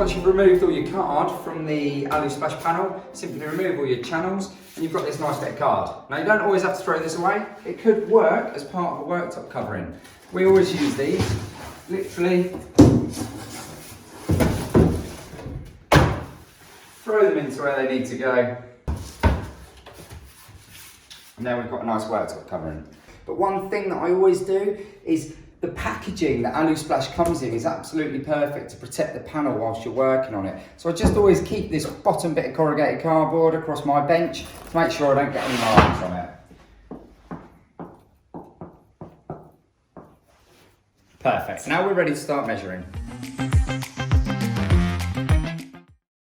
once you've removed all your card from the AluSplash panel, simply remove all your channels and you've got this nice bit of card. Now you don't always have to throw this away. It could work as part of a worktop covering. We always use these, literally throw them into where they need to go. And then we've got a nice worktop covering. But one thing that I always do is the packaging that AluSplash comes in is absolutely perfect to protect the panel whilst you're working on it. So I just always keep this bottom bit of corrugated cardboard across my bench to make sure I don't get any marks on it. Perfect. Now we're ready to start measuring.